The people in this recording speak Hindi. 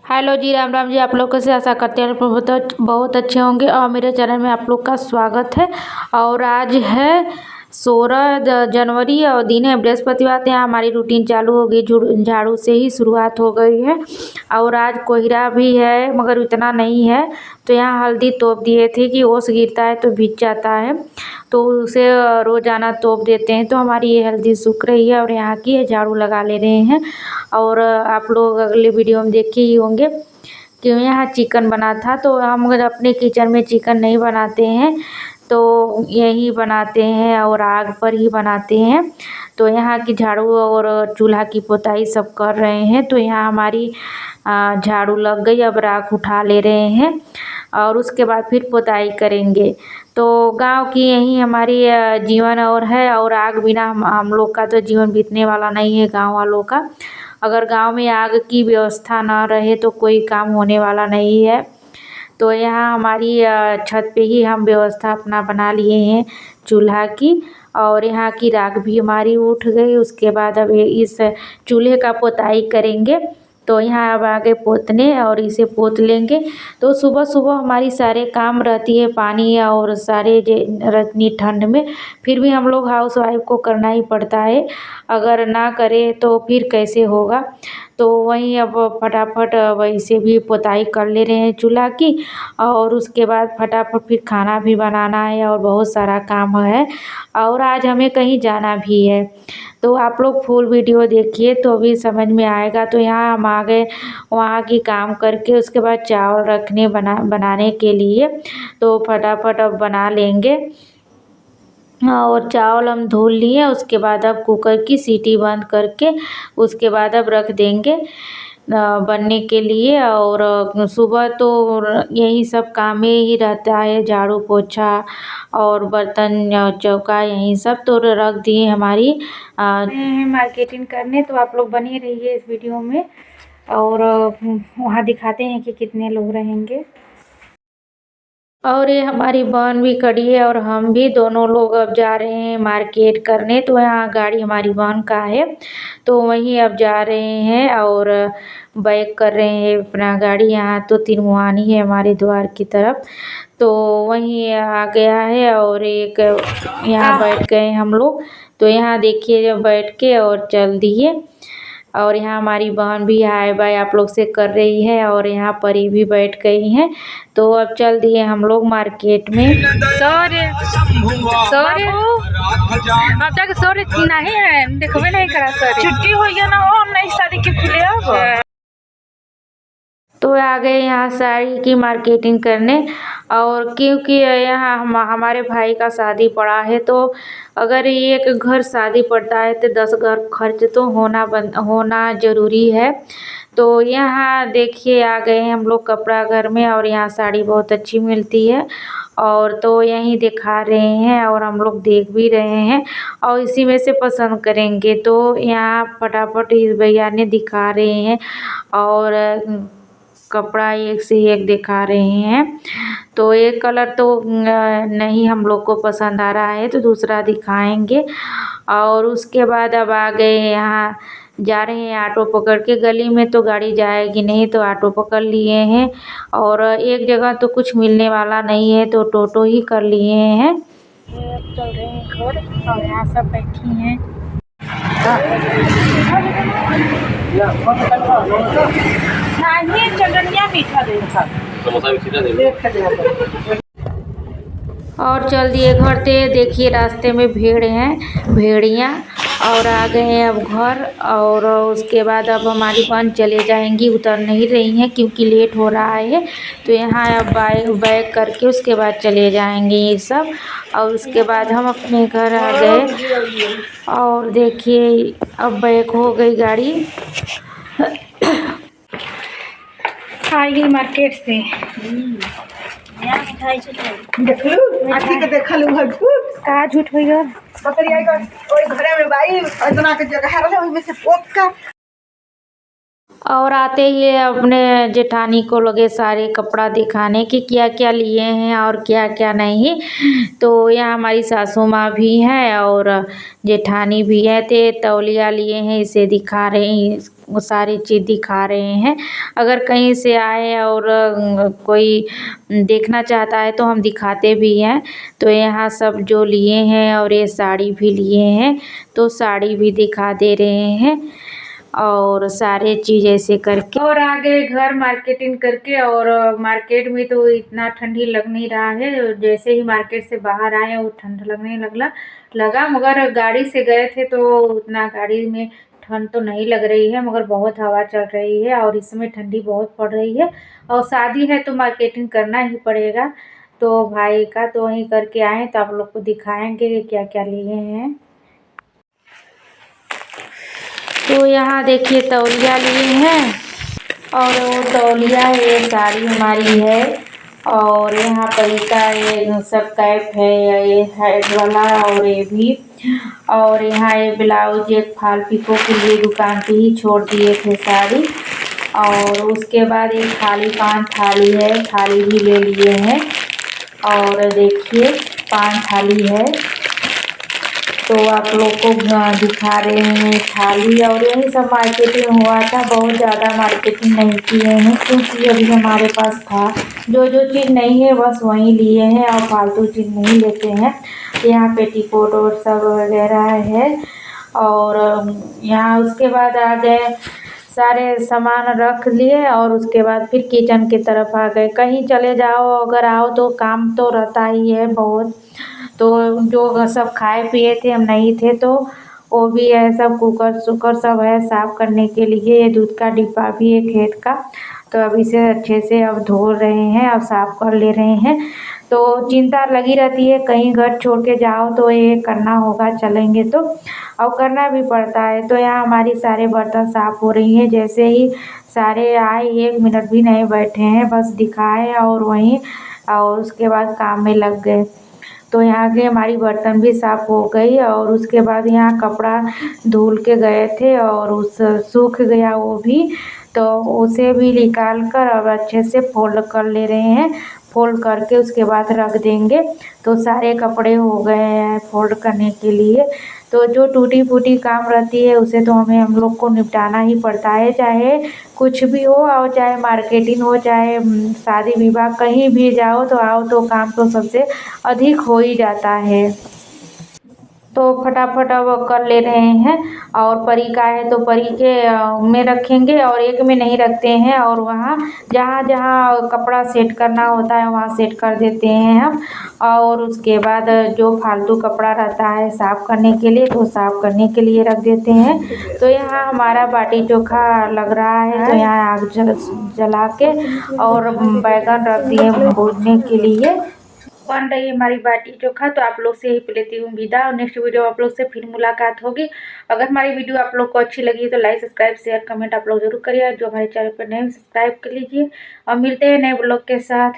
हेलो जी, राम राम जी। आप लोग कैसे? आशा करते हैं आप लोग बहुत अच्छे होंगे और मेरे चैनल में आप लोग का स्वागत है। और आज है 16 जनवरी और दिन है बृहस्पतिवार। यहाँ हमारी रूटीन चालू हो गई, झाड़ू से ही शुरुआत हो गई है। और आज कोहरा भी है मगर इतना नहीं है। तो यहाँ हल्दी तोप दिए थे कि ओस गिरता है तो भीग जाता है, तो उसे रोज़ाना तोप देते हैं। तो हमारी ये हल्दी सूख रही है और यहाँ की झाड़ू लगा ले रहे हैं। और आप लोग अगले वीडियो में देखे ही होंगे कि यहाँ चिकन बना था। तो हम अगर अपने किचन में चिकन नहीं बनाते हैं तो यही बनाते हैं और आग पर ही बनाते हैं। तो यहाँ की झाड़ू और चूल्हा की पुताई सब कर रहे हैं। तो यहाँ हमारी झाड़ू लग गई, अब राख उठा ले रहे हैं और उसके बाद फिर पुताई करेंगे। तो गांव की यही हमारी जीवन और है। और आग बिना हम लोग का तो जीवन बीतने वाला नहीं है गांव वालों का। अगर गांव में आग की व्यवस्था ना रहे तो कोई काम होने वाला नहीं है। तो यहाँ हमारी छत पे ही हम व्यवस्था अपना बना लिए हैं चूल्हा की। और यहाँ की राख भी हमारी उठ गई। उसके बाद अब इस चूल्हे का पुताई करेंगे। तो यहाँ अब आगे पोतने और इसे पोत लेंगे। तो सुबह सुबह हमारी सारे काम रहती है, पानी और सारे इतनी ठंड में फिर भी हम लोग हाउस वाइफ को करना ही पड़ता है। अगर ना करे तो फिर कैसे होगा। तो वहीं अब फटाफट वैसे भी पुताई कर ले रहे हैं चूल्हा की। और उसके बाद फटाफट फिर खाना भी बनाना है और बहुत सारा काम है। और आज हमें कहीं जाना भी है। तो आप लोग फुल वीडियो देखिए तो भी समझ में आएगा। तो यहाँ हम आ गए वहाँ की काम करके, उसके बाद चावल रखने बनाने के लिए। तो फटाफट अब बना लेंगे। और चावल हम धुल लिए। उसके बाद अब कुकर की सीटी बंद करके उसके बाद अब रख देंगे बनने के लिए। और सुबह तो यही सब काम ही रहता है, झाड़ू पोछा और बर्तन चौका यही सब तो रख दिए हमारी मार्केटिंग करने। तो आप लोग बने रहिए इस वीडियो में और वहाँ दिखाते हैं कि कितने लोग रहेंगे। और ये हमारी बहन भी खड़ी है और हम भी दोनों लोग अब जा रहे हैं मार्केट करने। तो यहाँ गाड़ी हमारी बहन का है तो वहीं अब जा रहे हैं और बैक कर रहे हैं अपना गाड़ी। यहाँ तो तिरमुहानी है हमारे द्वार की तरफ, तो वहीं आ गया है। और एक यहाँ बैठ गए हम लोग। तो यहाँ देखिए जब बैठ के और चल दिए। और यहाँ हमारी बहन भी हाय बाय आप लोग से कर रही है और यहाँ परी भी बैठ गई हैं। तो अब चल दिए हम लोग मार्केट में। सॉरी अब तक सॉरी नहीं है, देखबे नहीं करा सॉरी, छुट्टी हो गया ना वो 19 तारीख के खुले अब। तो आ गए यहाँ साड़ी की मार्केटिंग करने। और क्योंकि यहाँ हमारे भाई का शादी पड़ा है, तो अगर एक घर शादी पड़ता है तो 10 घर खर्च तो होना ज़रूरी है। तो यहाँ देखिए आ गए हम लोग कपड़ा घर में और यहाँ साड़ी बहुत अच्छी मिलती है। और तो यहीं दिखा रहे हैं और हम लोग देख भी रहे हैं और इसी में से पसंद करेंगे। तो यहाँ फटाफट इस भैया ने दिखा रहे हैं और कपड़ा एक से एक दिखा रहे हैं। तो एक कलर तो नहीं हम लोग को पसंद आ रहा है तो दूसरा दिखाएंगे। और उसके बाद अब आ गए यहाँ जा रहे हैं ऑटो पकड़ के। गली में तो गाड़ी जाएगी नहीं तो ऑटो पकड़ लिए हैं। और एक जगह तो कुछ मिलने वाला नहीं है तो टोटो ही कर लिए हैं। चल रहे हैं घर और यहाँ सब बैठी हैं। नहीं चटनिया मीठा और चल दिए घर से। देखिए रास्ते में भीड़ हैं, भेड़ियाँ। और आ गए हैं अब घर। और उसके बाद अब हमारी बहन चले जाएंगी, उतर नहीं रही हैं क्योंकि लेट हो रहा है। तो यहाँ अब बैक करके उसके बाद चले जाएंगे ये सब। और उसके बाद हम अपने घर आ गए। और देखिए अब बैक हो गई गाड़ी। आ गई मार्केट से। देखल का झूठ हो गया बकरिया घरे में बाई इतना के जगह है में से पोत का। और आते ही अपने जेठानी को लगे सारे कपड़ा दिखाने कि क्या क्या लिए हैं और क्या क्या नहीं। तो यहाँ हमारी सासू माँ भी हैं और जेठानी भी है। तो तौलिया लिए हैं, इसे दिखा रहे हैं वो सारी चीज़ दिखा रहे हैं। अगर कहीं से आए और कोई देखना चाहता है तो हम दिखाते भी हैं। तो यहाँ सब जो लिए हैं और ये साड़ी भी लिए हैं तो साड़ी भी दिखा दे रहे हैं और सारे चीज़ ऐसे करके और आगे घर मार्केटिंग करके। और मार्केट में तो इतना ठंडी लग नहीं रहा है, जैसे ही मार्केट से बाहर आए वो ठंड लगने लगा मगर गाड़ी से गए थे तो उतना गाड़ी में ठंड तो नहीं लग रही है, मगर बहुत हवा चल रही है और इसमें ठंडी बहुत पड़ रही है। और शादी है तो मार्केटिंग करना ही पड़ेगा। तो भाई का तो वहीं करके आए तो आप लोग को दिखाएंगे कि क्या क्या लिए हैं। तो यहाँ देखिए तौलिया लिए हैं और वो तौलिया है, ये साड़ी हमारी है। और यहाँ परीका ये सब कैप है, ये हेड वाला और ये भी। और यहाँ ये ब्लाउज एक फाल पिको के लिए दुकान पे ही छोड़ दिए थे साड़ी। और उसके बाद एक खाली 5 थाली है, थाली भी ले लिए हैं। और देखिए 5 थाली है तो आप लोग को दिखा रहे हैं थाली। और यही सब मार्केटिंग हुआ था, बहुत ज़्यादा मार्केटिंग नहीं किए हैं क्योंकि अभी हमारे पास था। जो चीज़ नहीं है बस वहीं लिए हैं और फालतू चीज़ नहीं लेते हैं। यहाँ पेटीकोट और सब वगैरह है। और यहाँ उसके बाद आ गए, सारे सामान रख लिए और उसके बाद फिर किचन की तरफ आ गए। कहीं चले जाओ अगर आओ तो काम तो रहता ही है बहुत। तो जो सब खाए पिए थे, हम नहीं थे तो वो भी है, सब कुकर सब है साफ़ करने के लिए। ये दूध का डिब्बा भी है खेत का, तो अब इसे अच्छे से अब धो रहे हैं और साफ़ कर ले रहे हैं। तो चिंता लगी रहती है, कहीं घर छोड़ के जाओ तो ये करना होगा, चलेंगे तो और करना भी पड़ता है। तो यहाँ हमारी सारे बर्तन साफ़ हो रही हैं। जैसे ही सारे आए 1 मिनट भी नहीं बैठे हैं, बस दिखाए और वहीं और उसके बाद काम में लग गए। तो यहाँ के हमारी बर्तन भी साफ़ हो गई। और उसके बाद यहाँ कपड़ा धुल के गए थे और उस सूख गया वो भी, तो उसे भी निकाल कर अब अच्छे से फोल्ड कर ले रहे हैं। फोल्ड करके उसके बाद रख देंगे। तो सारे कपड़े हो गए हैं फोल्ड करने के लिए। तो जो टूटी फूटी काम रहती है उसे तो हम लोग को निपटाना ही पड़ता है, चाहे कुछ भी हो और चाहे मार्केटिंग हो, चाहे शादी विवाह, कहीं भी जाओ तो आओ तो काम तो सबसे अधिक हो ही जाता है। तो फटाफट अब कर ले रहे हैं। और परी का है तो परी के में रखेंगे और एक में नहीं रखते हैं। और वहाँ जहाँ जहाँ कपड़ा सेट करना होता है वहाँ सेट कर देते हैं हम। और उसके बाद जो फालतू कपड़ा रहता है साफ़ करने के लिए तो साफ़ करने के लिए रख देते हैं। तो यहाँ हमारा बाटी चोखा लग रहा है, तो यहाँ आग जला के और बैगन रख दिए भूनने के लिए। बन रही है हमारी बाटी चोखा। तो आप लोग से ही लेती हूँ विदा और नेक्स्ट वीडियो आप लोग से फिर मुलाकात होगी। अगर हमारी वीडियो आप लोग को अच्छी लगी तो लाइक सब्सक्राइब शेयर कमेंट आप लोग जरूर करिए। जो हमारे चैनल पर नए सब्सक्राइब कर लीजिए और मिलते हैं नए ब्लॉग के साथ।